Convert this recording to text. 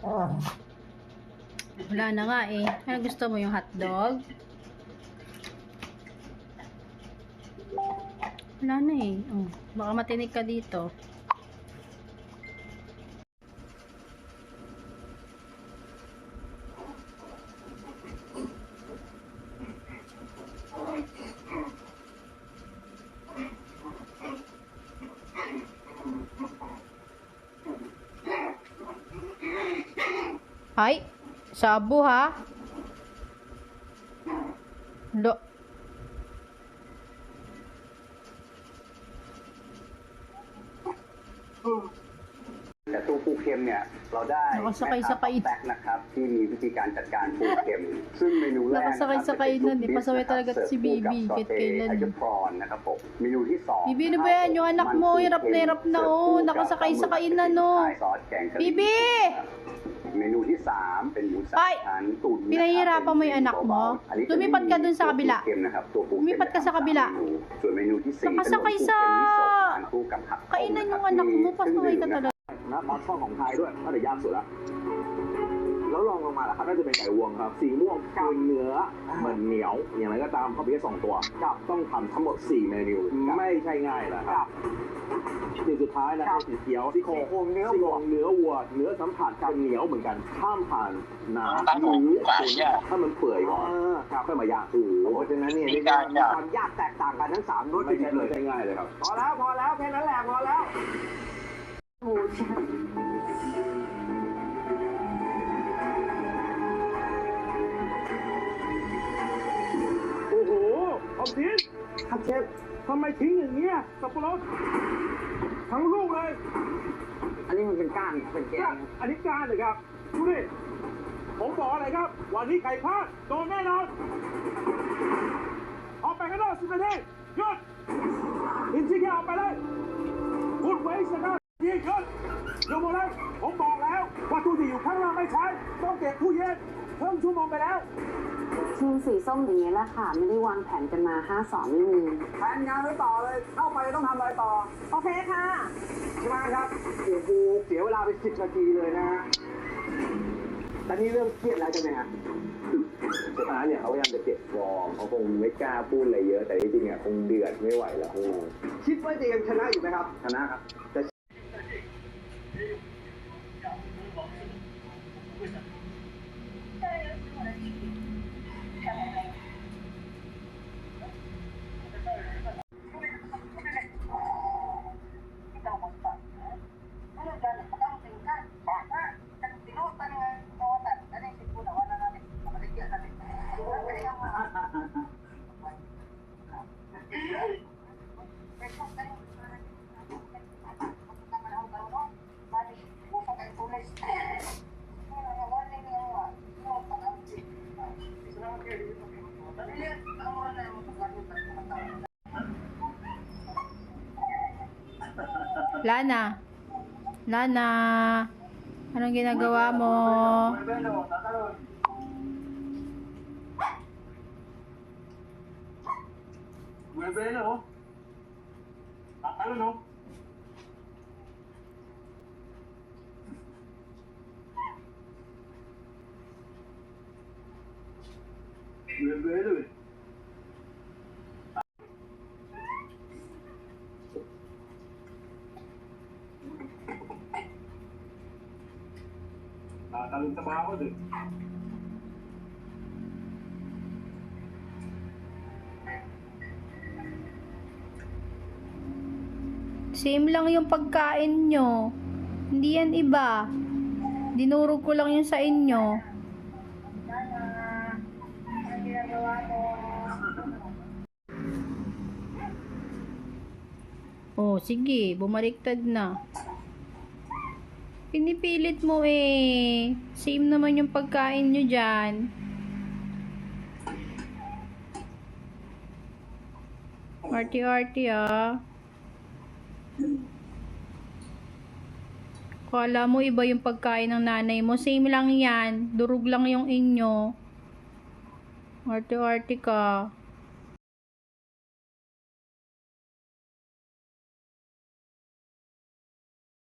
Wala na nga eh. Ano gusto mo, yung hotdog? Wala na eh. Oh, baka matinig ka dito. Ay, sabo ha. Lo.แต่ตู้ปูเค็มเนี่ยเราได้แม่ค้าแพ็คนะครับที่มีวิธีการจัดการปูเค็มซึ่งเมนูแรกนะครับเป็นซุปดิสนะครับเสิร์ฟคู่กับซอเต้ไอเจพรอนนะครับผมเมนูที่สอง Bibi, ano ba yan? Yung anak mo, hirap na oh. Nakasakay-sakay na no. Bibi! เมนูที่สามเป็นหมูสามชั้นตุ๋น Pinahihirapan mo yung anak mo? Lumipat ka dun sa kabila. Lumipat ka sa kabila. ส่วนเมนูที่สี่เป็น Nakasakay sa คู่กับผัก kainan yung anak mo. Pasaway ka talaga. นะปลาช่อนของไทยด้วยน่าจะยากสุดละแล้วลองลงมาล่ะครับน่าจะเป็นไก่วงครับสีม่วงคือเนื้อมันเหนียวอย่างไรก็ตามเขาเพียง2 ตัวกับต้องทำทั้งหมด4 เมนูไม่ใช่ง่ายนะครับสิ่งสุดท้ายนะสีเขียวซี่โครงเนื้อวัวเนื้อสัมผัสกันเหนียวเหมือนกันห้ามผ่านน้ำหรือถ้ามันเปื่อยก่อนค่อยมาย่างเพราะฉะนั้นเนี่ยมีความยากแตกต่างกันทั้ง3รสไม่ใช่ง่ายเลยครับพอแล้วแค่นั้นแหละพอแล้วโอ้โหเอาทิ้งครับเชฟทำไมทิ้งอย่างเงี้ยสับปะรดทั้งลูกเลย อันนี้มันเป็นก้านเป็นแกง อันนี้การเลยครับดูดิผมบอกอะไรครับวันนี้ไก่พลาดโดนแน่นอนออกไปข้างนอก10 นาทีหยุดอินชิแค่ออกไปเลยคุณไว้สักนาทีหยุดลงมาเลยผมบอกแล้วว่าตู้ที่อยู่ข้างล่างไม่ใช้ต้องเก็บตู้เย็นเพิ่มชั่วโมงไปแล้ว ทีมสีส้มอย่างนี้แหละค่ะไม่ได้วางแผนกันมา5-2ไม่มี แผนงานไว้ต่อเลยเข้าไปต้องทำอะไรต่อ โอเคค่ะ ใช่ไหมครับโอ้โหเสียเวลาไป10 นาทีเลยนะฮะตอนนี้เริ่มเครียดแล้วใช่ไหมฮะสุดท้ายเนี่ยเขาพยายามจะเก็บฟอร์มเขาคงไม่กล้าพูดอะไรเยอะแต่จริงๆอ่ะคงเดือดไม่ไหวแล้วคิดว่าจะยังชนะอยู่ไหมครับชนะครับแต่Lana. Lana. Anong ginagawa mo? Bueno, tatalo no? Bueno, tatalon sa mga ako dun. Same lang yung pagkain nyo. Hindi yan iba. Dinurog ko lang yun sa inyo. Oh, sige. Bumaliktad na. Pinipilit mo eh. Same naman yung pagkain nyo dyan. Arty-arty ah. Kala mo iba yung pagkain ng nanay mo. Same lang yan. Durog lang yung inyo. Arty-arty ka.